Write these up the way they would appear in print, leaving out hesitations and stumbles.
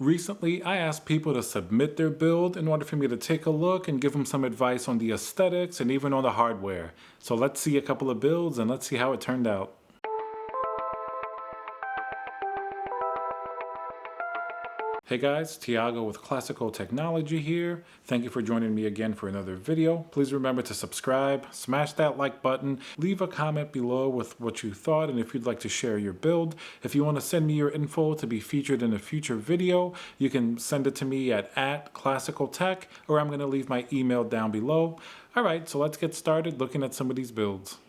Recently, I asked people to submit their build in order for me to take a look and give them some advice on the aesthetics and even on the hardware. So let's see a couple of builds and let's see how it turned out. Hey guys, Tiago with Classical Technology here. Thank you for joining me again for another video. Please remember to subscribe, smash that like button, leave a comment below with what you thought and if you'd like to share your build. If you want to send me your info to be featured in a future video, you can send it to me at @classicaltech, or I'm going to leave my email down below. Alright, so let's get started looking at some of these builds.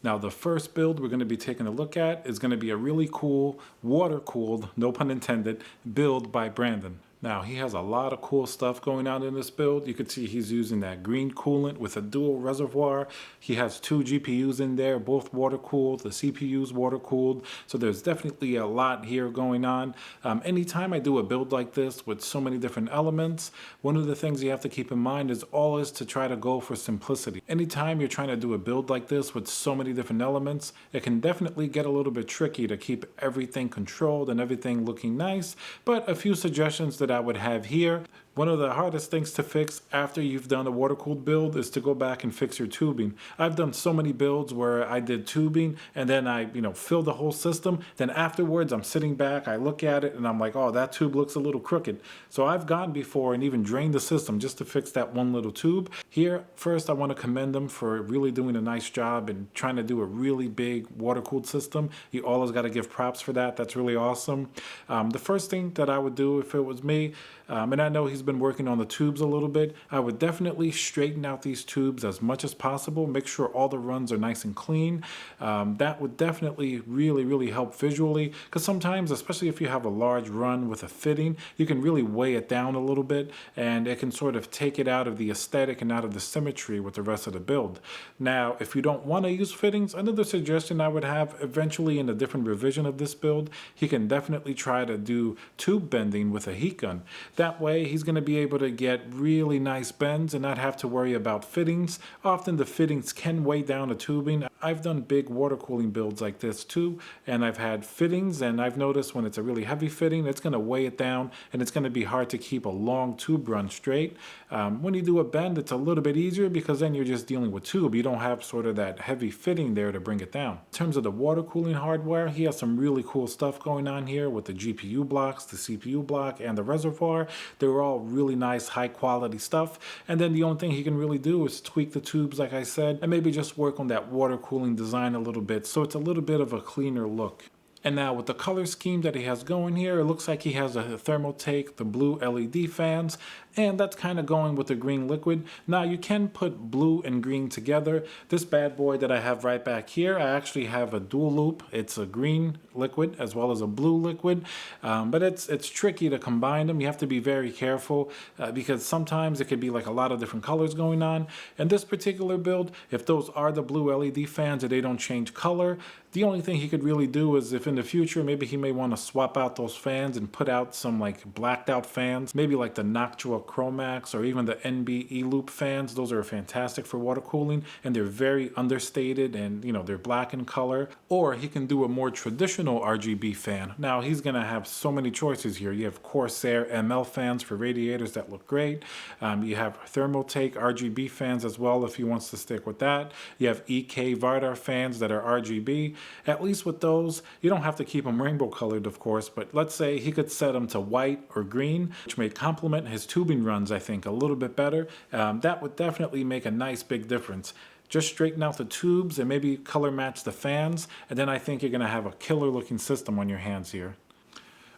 Now the first build we're going to be taking a look at is going to be a really cool, water-cooled, no pun intended, build by Brandon. Now he has a lot of cool stuff going on in this build. You can see he's using that green coolant with a dual reservoir. He has two GPUs in there, both water-cooled. The CPU's water-cooled. So there's definitely a lot here going on. Anytime I do a build like this with so many different elements, one of the things you have to keep in mind is always to try to go for simplicity. Anytime you're trying to do a build like this with so many different elements, it can definitely get a little bit tricky to keep everything controlled and everything looking nice. But a few suggestions that I would have here. One of the hardest things to fix after you've done a water-cooled build is to go back and fix your tubing. I've done so many builds where I did tubing and then I, filled the whole system. Then afterwards, I'm sitting back, I look at it and I'm like, oh, that tube looks a little crooked. So I've gone before and even drained the system just to fix that one little tube. Here, first, I want to commend them for really doing a nice job and trying to do a really big water-cooled system. You always got to give props for that. That's really awesome. The first thing that I would do if it was me, and I know he's been working on the tubes a little bit, I would definitely straighten out these tubes as much as possible. Make sure all the runs are nice and clean. That would definitely really help visually, because sometimes, especially if you have a large run with a fitting, you can really weigh it down a little bit and it can sort of take it out of the aesthetic and out of the symmetry with the rest of the build. Now, if you don't want to use fittings, another suggestion I would have eventually in a different revision of this build, he can definitely try to do tube bending with a heat gun. That way, he's going to be able to get really nice bends and not have to worry about fittings. Often the fittings can weigh down the tubing. I've done big water cooling builds like this too, and I've had fittings, and I've noticed when it's a really heavy fitting, it's going to weigh it down and it's going to be hard to keep a long tube run straight. When you do a bend, it's a little bit easier because then you're just dealing with tube. You don't have sort of that heavy fitting there to bring it down. In terms of the water cooling hardware, he has some really cool stuff going on here with the GPU blocks, the CPU block, and the reservoir. They're all really nice, high quality stuff. And then the only thing he can really do is tweak the tubes, like I said, and maybe just work on that water cooling design a little bit so it's a little bit of a cleaner look. And now with the color scheme that he has going here, it looks like he has a Thermaltake, the blue LED fans, and that's kind of going with the green liquid. Now you can put blue and green together. This bad boy that I have right back here, I actually have a dual loop. It's a green liquid as well as a blue liquid, but it's tricky to combine them. You have to be very careful because sometimes it could be like a lot of different colors going on. In this particular build, if those are the blue LED fans and they don't change color, the only thing he could really do is if in the future maybe he may want to swap out those fans and put out some like blacked out fans, maybe like the Noctua Chromax or even the NB E-Loop fans. Those are fantastic for water cooling and they're very understated and they're black in color. Or he can do a more traditional RGB fan. Now he's gonna have so many choices here. You have Corsair ML fans for radiators that look great. You have Thermaltake RGB fans as well if he wants to stick with that. You have EK Vardar fans that are RGB. At least with those, you don't have to keep them rainbow colored, of course, but let's say he could set them to white or green, which may complement his tubing runs, I think, a little bit better. That would definitely make a nice big difference. Just straighten out the tubes and maybe color match the fans, and then I think you're going to have a killer looking system on your hands here.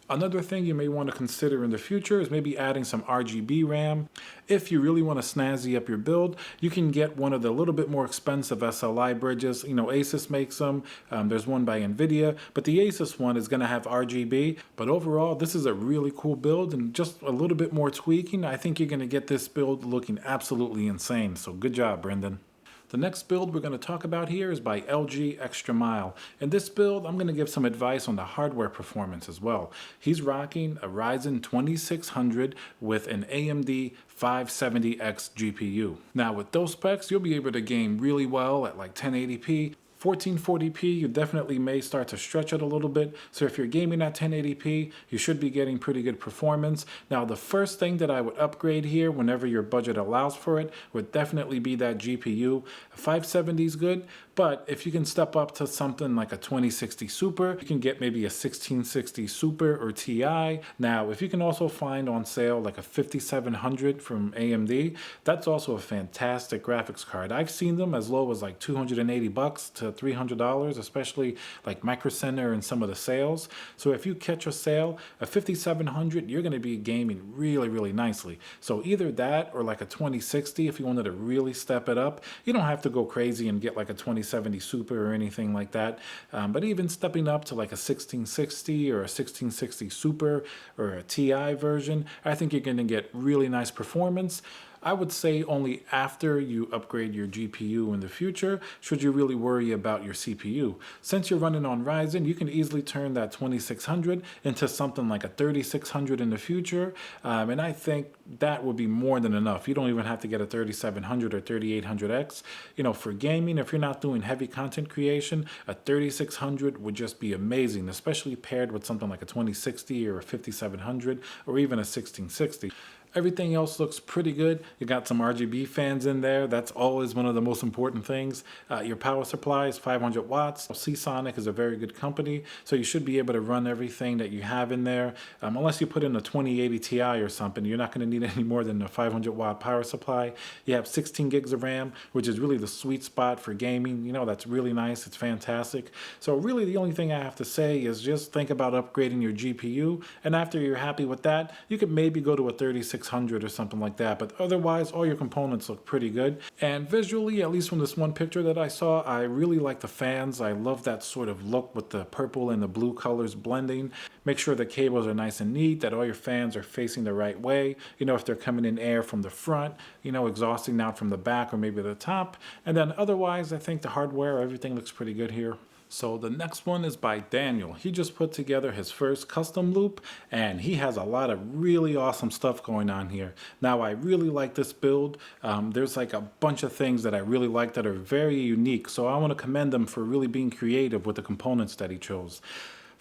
Another thing you may want to consider in the future is maybe adding some RGB RAM. If you really want to snazzy up your build, you can get one of the little bit more expensive SLI bridges. Asus makes them. There's one by NVIDIA, but the Asus one is going to have RGB. But overall, this is a really cool build, and just a little bit more tweaking, I think you're going to get this build looking absolutely insane. So good job, Brendan. The next build we're going to talk about here is by LG Extremile. In this build, I'm going to give some advice on the hardware performance as well. He's rocking a Ryzen 2600 with an AMD 570X GPU. Now with those specs, you'll be able to game really well at like 1080p. 1440p, you definitely may start to stretch it a little bit. So if you're gaming at 1080p, you should be getting pretty good performance. Now, the first thing that I would upgrade here whenever your budget allows for it would definitely be that GPU. 570 is good, but if you can step up to something like a 2060 Super, you can get maybe a 1660 Super or Ti. Now, if you can also find on sale like a 5700 from AMD, that's also a fantastic graphics card. I've seen them as low as like 280 bucks to $300, especially like Micro Center and some of the sales. So if you catch a sale, a 5700, you're going to be gaming really, really nicely. So either that or like a 2060 if you wanted to really step it up. You don't have to go crazy and get like a 2070 Super or anything like that. But even stepping up to like a 1660 or a 1660 Super or a Ti version, I think you're going to get really nice performance. I would say only after you upgrade your GPU in the future should you really worry about your CPU. Since you're running on Ryzen, you can easily turn that 2600 into something like a 3600 in the future, and I think that would be more than enough. You don't even have to get a 3700 or 3800X. You know, for gaming, if you're not doing heavy content creation, a 3600 would just be amazing, especially paired with something like a 2060 or a 5700 or even a 1660. Everything else looks pretty good. You got some RGB fans in there. That's always one of the most important things. Your power supply is 500 watts. Seasonic is a very good company, so you should be able to run everything that you have in there. Unless you put in a 2080 Ti or something, you're not going to need any more than a 500 watt power supply. You have 16 gigs of RAM, which is really the sweet spot for gaming. You know, that's really nice. It's fantastic. So really the only thing I have to say is just think about upgrading your GPU, and after you're happy with that, you could maybe go to a 3600 or something like that, but otherwise all your components look pretty good. And visually, at least from this one picture that I saw, I really like the fans. I love that sort of look with the purple and the blue colors blending. Make sure the cables are nice and neat, that all your fans are facing the right way. You know, if they're coming in air from the front, you know, exhausting out from the back or maybe the top. And then otherwise, I think the hardware, everything looks pretty good here. So the next one is by Daniel. He just put together his first custom loop, and he has a lot of really awesome stuff going on here. Now, I really like this build. There's like a bunch of things that I really like that are very unique, so I want to commend him for really being creative with the components that he chose.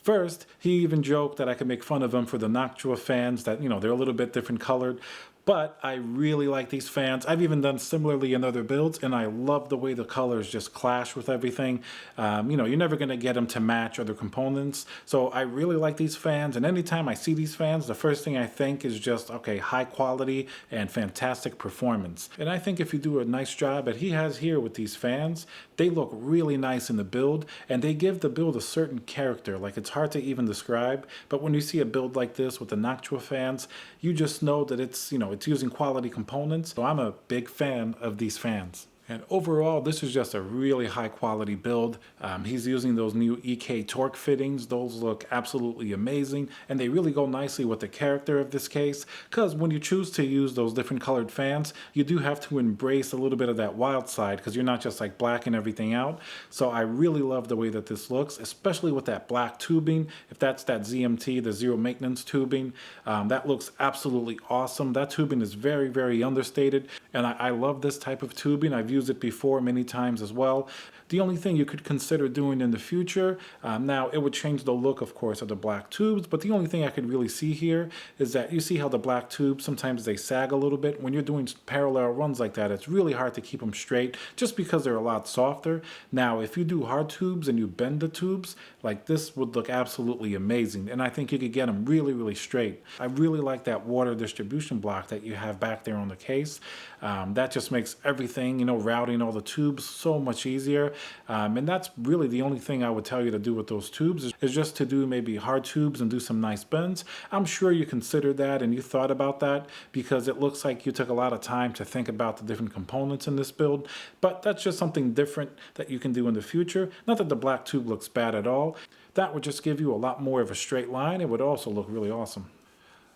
First, he even joked that I could make fun of him for the Noctua fans, that, you know, they're a little bit different colored. But I really like these fans. I've even done similarly in other builds, and I love the way the colors just clash with everything. You know, you're never going to get them to match other components. So I really like these fans, and anytime I see these fans, the first thing I think is just, okay, high quality and fantastic performance. And I think if you do a nice job that he has here with these fans, they look really nice in the build, and they give the build a certain character. Like, it's hard to even describe, but when you see a build like this with the Noctua fans, you just know that it's, you know, it's using quality components. So I'm a big fan of these fans. And overall, this is just a really high quality build. He's using those new EK torque fittings. Those look absolutely amazing, and they really go nicely with the character of this case, because when you choose to use those different colored fans, you do have to embrace a little bit of that wild side, because you're not just like blacking everything out. So I really love the way that this looks, especially with that black tubing. If that's that ZMT, the zero maintenance tubing, that looks absolutely awesome. That tubing is very, very understated, and I love this type of tubing. I've used it before many times as well. The only thing you could consider doing in the future, now it would change the look, of course, of the black tubes, but the only thing I could really see here is that you see how the black tubes, sometimes they sag a little bit. When you're doing parallel runs like that, it's really hard to keep them straight just because they're a lot softer. Now, if you do hard tubes and you bend the tubes, like this would look absolutely amazing, and I think you could get them really, really straight. I really like that water distribution block that you have back there on the case. That just makes everything, you know, routing all the tubes so much easier. And that's really the only thing I would tell you to do with those tubes is just to do maybe hard tubes and do some nice bends. I'm sure you considered that and you thought about that, because it looks like you took a lot of time to think about the different components in this build. But that's just something different that you can do in the future. Not that the black tube looks bad at all. That would just give you a lot more of a straight line. It would also look really awesome.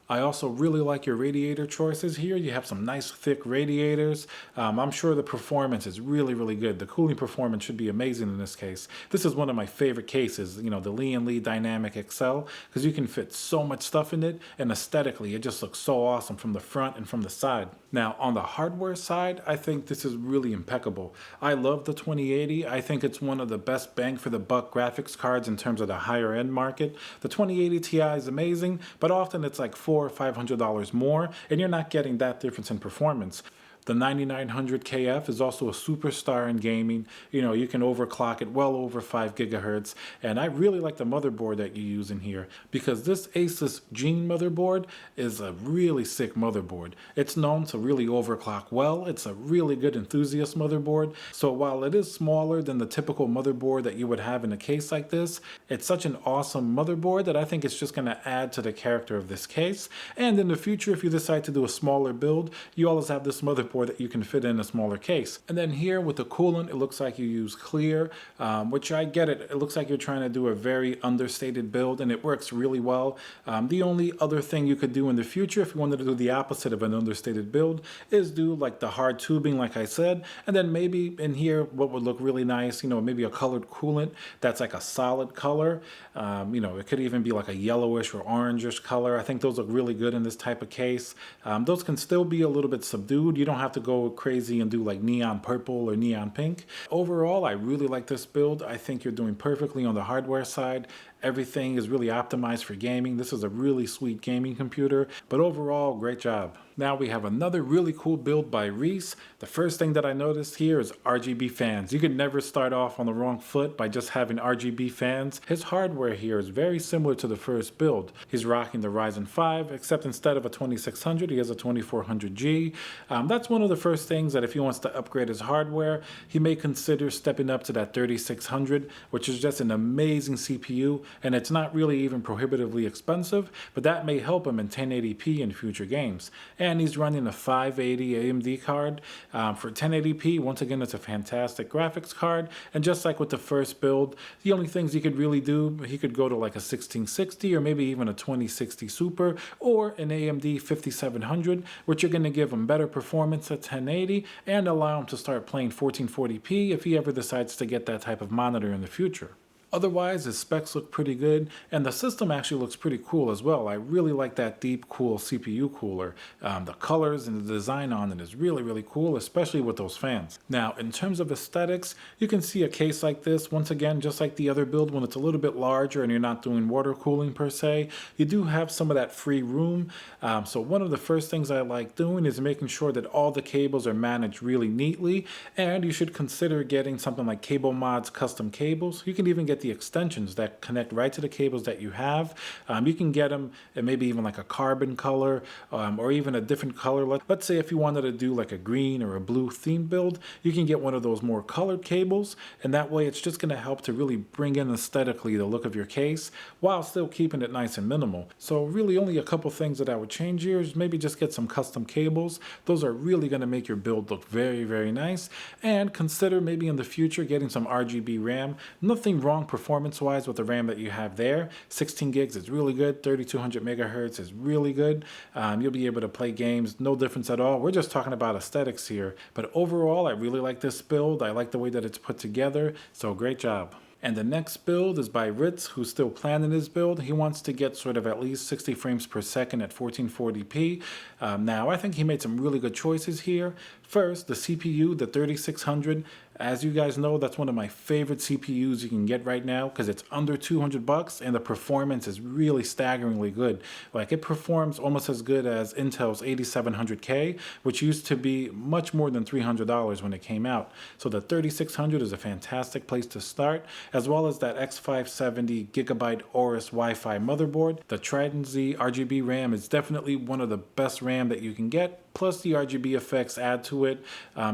I also really like your radiator choices here. You have some nice thick radiators. I'm sure the performance is really, really good. The cooling performance should be amazing in this case. This is one of my favorite cases, you know, the Lee & Lee Dynamic XL, because you can fit so much stuff in it, and aesthetically it just looks so awesome from the front and from the side. Now, on the hardware side, I think this is really impeccable. I love the 2080. I think it's one of the best bang for the buck graphics cards in terms of the higher end market. The 2080 Ti is amazing, but often it's like $400 or $500 more, and you're not getting that difference in performance. The 9900 KF is also a superstar in gaming. You know, you can overclock it well over 5 gigahertz. And I really like the motherboard that you use in here because this Asus Gene motherboard is a really sick motherboard. It's known to really overclock well. It's a really good enthusiast motherboard. So while it is smaller than the typical motherboard that you would have in a case like this, it's such an awesome motherboard that I think it's just going to add to the character of this case. And in the future, if you decide to do a smaller build, you always have this motherboard that you can fit in a smaller case. And then here with the coolant, it looks like you use clear, which I get it. It looks like you're trying to do a very understated build and it works really well. The only other thing you could do in the future if you wanted to do the opposite of an understated build is do like the hard tubing like I said, and then maybe in here what would look really nice, you know, maybe a colored coolant that's like a solid color. You know, it could even be like a yellowish or orangish color. I think those look really good in this type of case. Those can still be a little bit subdued. You don't have to go crazy and do like neon purple or neon pink. Overall, I really like this build. I think you're doing perfectly on the hardware side. Everything is really optimized for gaming. This is a really sweet gaming computer, but overall, great job. Now we have another really cool build by Reese. The first thing that I noticed here is RGB fans. You can never start off on the wrong foot by just having RGB fans. His hardware here is very similar to the first build. He's rocking the Ryzen 5, except instead of a 2600, he has a 2400G. That's one of the first things that if he wants to upgrade his hardware, he may consider stepping up to that 3600, which is just an amazing CPU, and it's not really even prohibitively expensive, but that may help him in 1080p in future games. And he's running a 580 AMD card. For 1080p, once again, it's a fantastic graphics card. And just like with the first build, the only things he could really do, he could go to like a 1660 or maybe even a 2060 Super or an AMD 5700, which are going to give him better performance at 1080 and allow him to start playing 1440p if he ever decides to get that type of monitor in the future. Otherwise, his specs look pretty good, and the system actually looks pretty cool as well. I really like that deep, cool CPU cooler. The colors and the design on it is really, really cool, especially with those fans. Now, in terms of aesthetics, you can see a case like this, once again, just like the other build, when it's a little bit larger and you're not doing water cooling per se, you do have some of that free room. So one of the first things I like doing is making sure that all the cables are managed really neatly, and you should consider getting something like CableMod's custom cables. You can even get the extensions that connect right to the cables that you have. You can get them in maybe even like a carbon color or even a different color. Let's say if you wanted to do like a green or a blue theme build, you can get one of those more colored cables, and that way it's just going to help to really bring in aesthetically the look of your case while still keeping it nice and minimal. So really only a couple things that I would change here is maybe just get some custom cables. Those are really going to make your build look very, very nice. And consider maybe in the future getting some RGB RAM. Nothing wrong performance-wise with the RAM that you have there. 16 gigs is really good. 3200 megahertz is really good. You'll be able to play games, no difference at all. We're just talking about aesthetics here. But overall, I really like this build. I like the way that it's put together. So great job. And the next build is by Ritz, who's still planning his build. He wants to get sort of at least 60 frames per second at 1440p. Now, I think he made some really good choices here. First, the CPU, the 3600. As you guys know, that's one of my favorite CPUs you can get right now because it's under $200 and the performance is really staggeringly good. Like it performs almost as good as Intel's 8700K, which used to be much more than $300 when it came out. So the 3600 is a fantastic place to start, as well as that X570 gigabyte Aorus Wi-Fi motherboard. The Trident Z RGB RAM is definitely one of the best RAM that you can get. Plus the RGB effects add to it.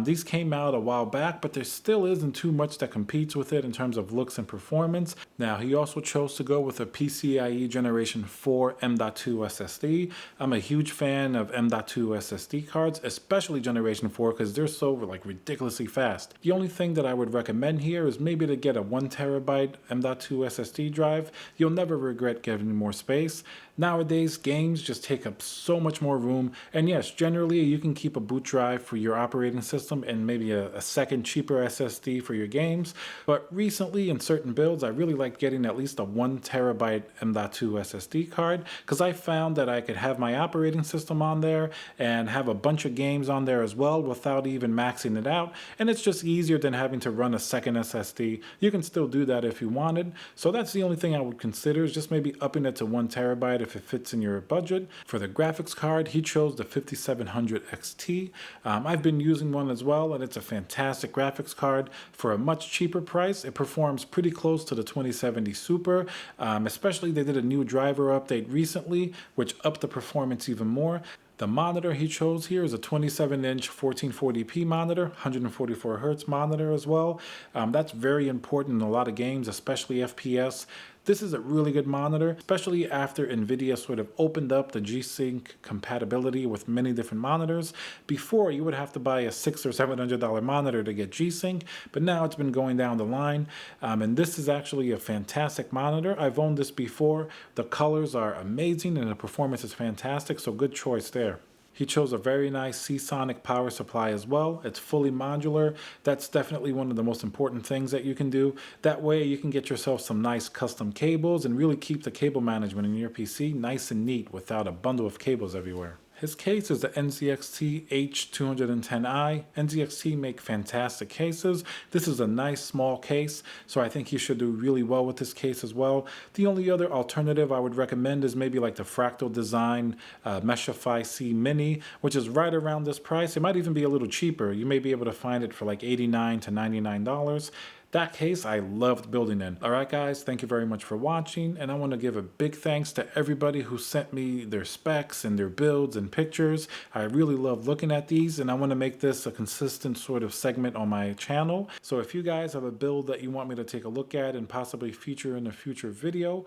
These came out a while back, but there still isn't too much that competes with it in terms of looks and performance. Now, he also chose to go with a PCIe Generation 4 M.2 SSD. I'm a huge fan of M.2 SSD cards, especially Generation 4, because they're so ridiculously fast. The only thing that I would recommend here is maybe to get a 1 terabyte M.2 SSD drive. You'll never regret getting more space. Nowadays, games just take up so much more room, and yes, generally you can keep a boot drive for your operating system and maybe a second cheaper SSD for your games, but recently in certain builds, I really like getting at least a 1 terabyte M.2 SSD card because I found that I could have my operating system on there and have a bunch of games on there as well without even maxing it out, and it's just easier than having to run a second SSD. You can still do that if you wanted, so that's the only thing I would consider is just maybe upping it to 1 terabyte if it fits in your budget. For the graphics card, he chose the 5700 XT. I've been using one as well, and it's a fantastic graphics card for a much cheaper price. It performs pretty close to the 2070 Super, especially they did a new driver update recently, which upped the performance even more. The monitor he chose here is a 27-inch 1440p monitor, 144 hertz monitor as well. That's very important in a lot of games, especially FPS. This is a really good monitor, especially after NVIDIA sort of opened up the G-Sync compatibility with many different monitors. Before, you would have to buy a $600 or $700 monitor to get G-Sync, but now it's been going down the line. And this is actually a fantastic monitor. I've owned this before. The colors are amazing and the performance is fantastic, so good choice there. He chose a very nice Seasonic power supply as well. It's fully modular. That's definitely one of the most important things that you can do. That way you can get yourself some nice custom cables and really keep the cable management in your PC nice and neat without a bundle of cables everywhere. His case is the NZXT H210i. NZXT make fantastic cases. This is a nice small case, so I think you should do really well with this case as well. The only other alternative I would recommend is maybe like the Fractal Design Meshify C Mini, which is right around this price. It might even be a little cheaper. You may be able to find it for like $89 to $99. That case I loved building in. Alright guys, thank you very much for watching, and I want to give a big thanks to everybody who sent me their specs and their builds and pictures. I really love looking at these, and I want to make this a consistent sort of segment on my channel. So if you guys have a build that you want me to take a look at and possibly feature in a future video,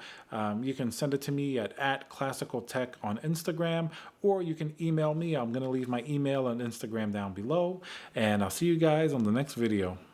you can send it to me at @ClassicalTech on Instagram, or you can email me. I'm going to leave my email and Instagram down below, and I'll see you guys on the next video.